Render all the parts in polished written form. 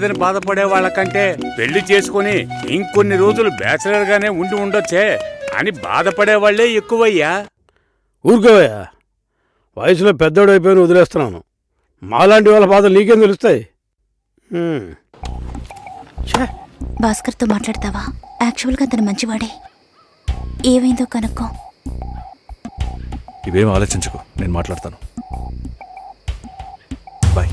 బాధపడే వాళ్ళకంటే పెళ్లి చేసుకుని ఇంకొన్ని రోజులు బ్యాచిలర్ గానే ఉండి ఉండొచ్చే అని బాధపడే వాళ్లే ఎక్కువయ్యా. ఊరుకోవయ్యా, వయసులో పెద్దోడు అయిపోయిన వదిలేస్తున్నాను. మాలాంటి వాళ్ళ బాధలు నీకేం తెలుస్తాయి? భాస్కర్తో మాట్లాడతావా? యాక్చువల్గా అతను మంచివాడే. ఏమైందో కనుక్కో. ఇవేం ఆలోచించుకో, నేను మాట్లాడతాను. బాయ్.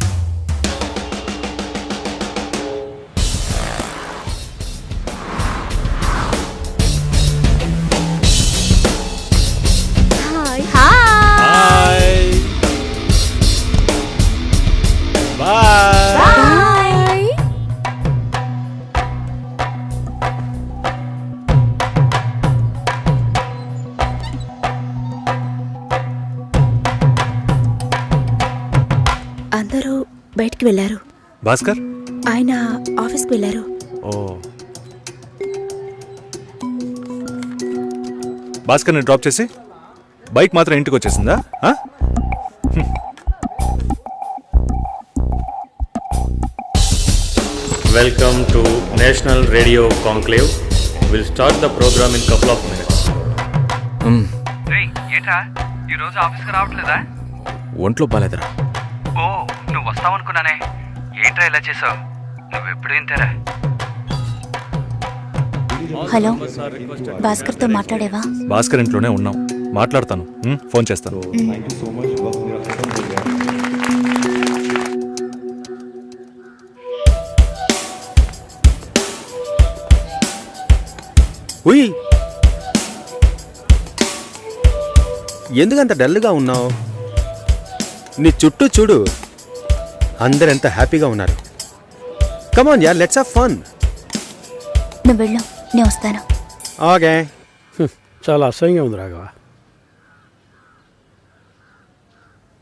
అందరూ బయటికి వెళ్ళారు. భాస్కర్ ఆయన ఆఫీస్కి వెళ్ళారు. ఓ, భాస్కర్ ని డ్రాప్ చేసి బైక్ మాత్రం ఇంటికి వచ్చేసిందా? Welcome to National Radio Conclave. We'll start the program in couple of minutes. ఏంట్రా ఈ రోజు ఆఫీస్కి రావట్లేదా? ఒంట్లో బాలేదురా. ఓ, నువ్వు వస్తావనుకున్నానే. ఏంట్రా ఇలా చేసావు? నువ్వెప్పుడు ఇంతేరా. హలో, భాస్కర్తో మాట్లాడేవా? భాస్కర్ ఇంట్లోనే ఉన్నాం, మాట్లాడతాను. ఫోన్ చేస్తాను. ఉయ్, ఎందుకంత డల్గా ఉన్నావు? నీ చుట్టూ చూడు, అందరెంత హ్యాపీగా ఉన్నారు. కమాన్ యార్, లెట్స్ హావ్ ఫన్. నువ్వు వెళ్ళు, నేను వస్తాను. ఓకే. చాలా అసహ్యంగా ఉంది రాఘవ.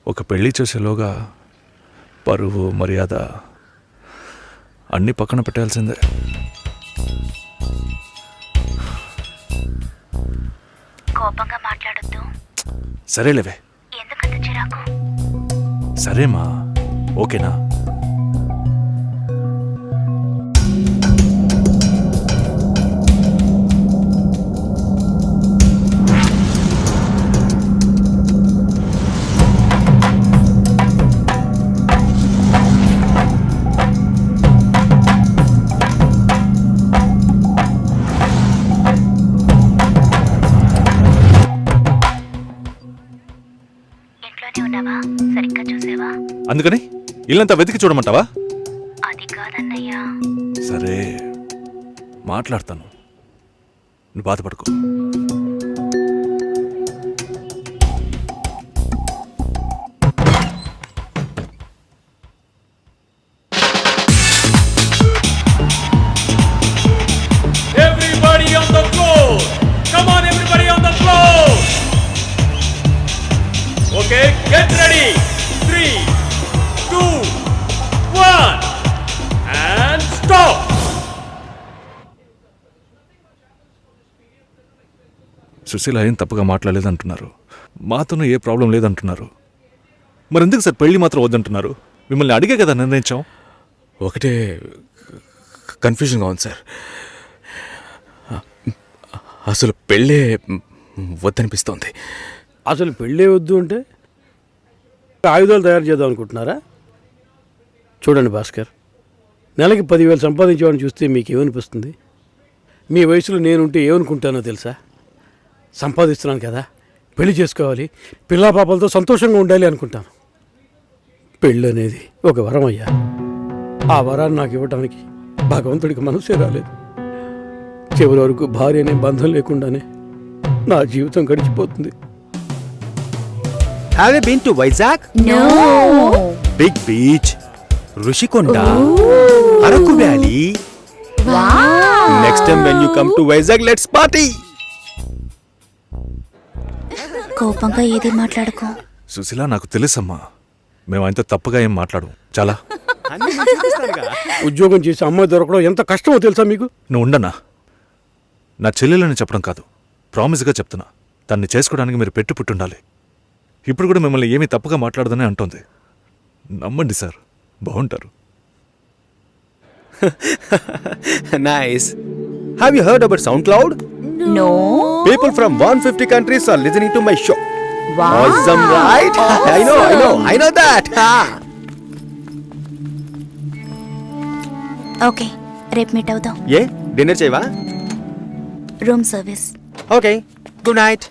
ఒక పెళ్లి చేసేలోగా పరువు మర్యాద అన్నీ పక్కన పెట్టాల్సిందే. కోపంగా మాట్లాడొద్దు. సరేలేవే. ఎందుకంత చిరాకు? సరేమా, ఓకేనా? సరిగ్గా చూసేవా? అందుకని ఇల్లంతా వెతికి చూడమంటావా? అది కాదన్నయ్యా. సరే, మాట్లాడతాను, నువ్వు బాధపడుకో. Everybody on the floor. Come on, everybody on the floor. Okay, get ready. 3, 2, 1 and stop. Susheela ఏం తప్పుగా మాట్లాడలేదంటున్నారు, మాతోనూ ఏ ప్రాబ్లం లేదంటున్నారు. మరి ఎందుకు సార్ పెళ్లి మాత్రం వద్దంటున్నారు? మిమ్మల్ని అడిగే కదా నిర్ణయించాం. ఒకటే కన్ఫ్యూజన్గా ఉంది సార్. అసలు పెళ్ళే వద్దనిపిస్తోంది. అసలు పెళ్ళే వద్దు అంటే ఆయుధాలు తయారు చేద్దాం అనుకుంటున్నారా? చూడండి భాస్కర్, నెలకి 10,000 సంపాదించేవాడిని చూస్తే మీకు ఏమనిపిస్తుంది? మీ వయసులో నేనుంటే ఏమనుకుంటానో తెలుసా? సంపాదిస్తున్నాను కదా, పెళ్లి చేసుకోవాలి, పిల్లా పాపలతో సంతోషంగా ఉండాలి అనుకుంటాను. పెళ్ళి అనేది ఒక వరం అయ్యా. ఆ వరాన్ని నాకు ఇవ్వడానికి భగవంతుడికి మనసే రాలేదు. చివరి వరకు భార్య అనే బంధం లేకుండానే నా జీవితం గడిచిపోతుంది. Have you been to Vizag? No. Big beach, Rushikonda, Araku Valley. Wow. Next time when you come to Vizag, let's party. కోపంగా ఏది మాట్లాడుకో. సుశీల, నాకు తెలుసమ్మా, మేము ఆయనతో తప్పుగా ఏం మాట్లాడు. చాలా ఉద్యోగం చేసి అమ్మాయి దొరకడం ఎంత కష్టమో తెలుసా మీకు? నువ్వు ఉండనా? నా చెల్లెలని చెప్పడం కాదు, ప్రామిస్గా చెప్తున్నా, తన్ని చేసుకోవడానికి మీరు పెట్టి పుట్టుండాలి. ఇప్పుడు కూడా మిమ్మల్ని ఏమీ తప్పుగా మాట్లాడదని అంటోంది. నమ్మండి సార్, బాగుంటారు. Nice. Have you heard about SoundCloud? No People from 150 countries are listening to my show. Awesome, right? I know that. Okay రేపు మీట్ అవుదాం ఏ డిన్నర్ చేయవా? Room service okay, good night.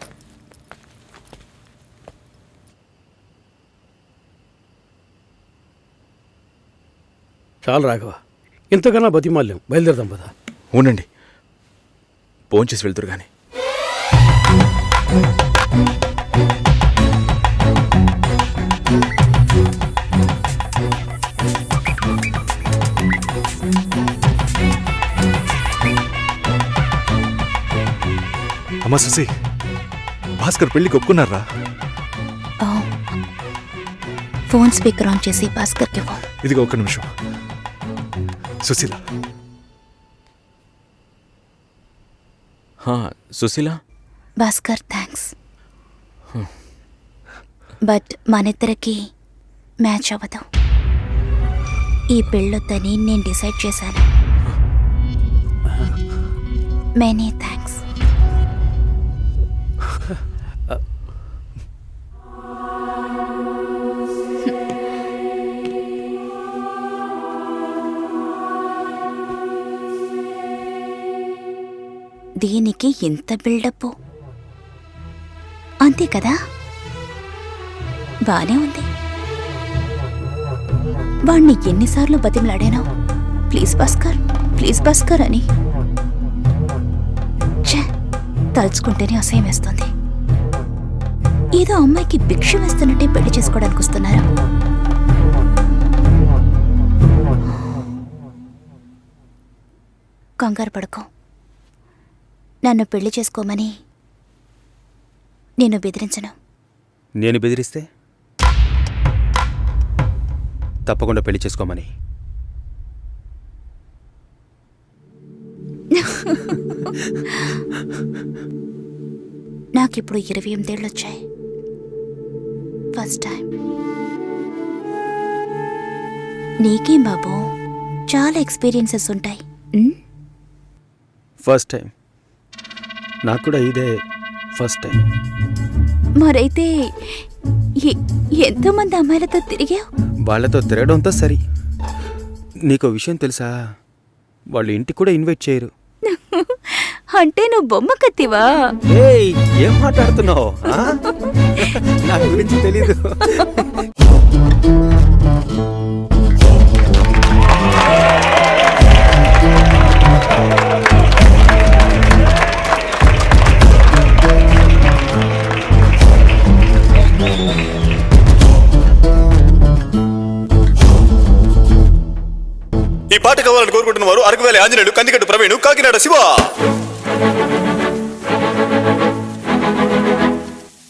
చాలు రాఘవ, ఇంతకన్నా బతిమాల్యం. బయలుదేరదాం పదా. ఉండండి, ఫోన్ చేసి వెళ్తురు కానీ. అమ్మా సుసి, భాస్కర్ పెళ్ళికి ఒప్పుకున్నారా? ఫోన్ స్పీకర్ ఆన్ చేసి భాస్కర్కి ఇవ్వు. ఇదిగో ఒక్క నిమిషం. సుశీల, సుశీల, భాస్కర్ థ్యాంక్స్, బట్ మనిద్దరికి మ్యాచ్ అవ్వదు. ఈ పెళ్ళొద్దని నేను డిసైడ్ చేశాను. Many thanks. దీనికి ఇంత బిల్డప్ అంతే కదా? బానే ఉంది. వాణ్ణి ఎన్నిసార్లు బతిమలాడాను, ప్లీజ్ భాస్కర్, ప్లీజ్ భాస్కర్ అని. ఛే, తలుచుకుంటేనే అసహ్యం వేస్తుంది. ఏదో అమ్మాయికి భిక్ష వేస్తున్నట్టే పెళ్లి చేసుకోవడానికి వస్తున్నారా? కంగారు పడుకో. నన్ను పెళ్లి చేసుకోమని నేను బెదిరించను. నేను బెదిరిస్తే తప్పకుండా పెళ్లి చేసుకోమని. నాకిప్పుడు 28 ఏళ్ళు వచ్చాయి. First time. నీకేం బాబు, చాలా ఎక్స్పీరియన్సెస్ ఉంటాయి. First time. నాకు కూడా ఇదే ఫస్ట్ టైం. మరైతే ఎంతోమంది అమ్మాయిలతో తిరిగావు? వాళ్ళతో తిరగడంతో సరి. నీకో విషయం తెలుసా, వాళ్ళు ఇంటికి కూడా ఇన్వైట్ చేయరు. అంటే నువ్వు బొమ్మ కత్తివా? ఏయ్, ఏం మాట్లాడుతున్నావు? నా గురించి తెలీదు. ఈ పాట కావాలని కోరుకుంటున్న వారు అరకువేలి ఆంజనేయులు, కందికట్టు ప్రవీణ్, కాకినాడ శివ.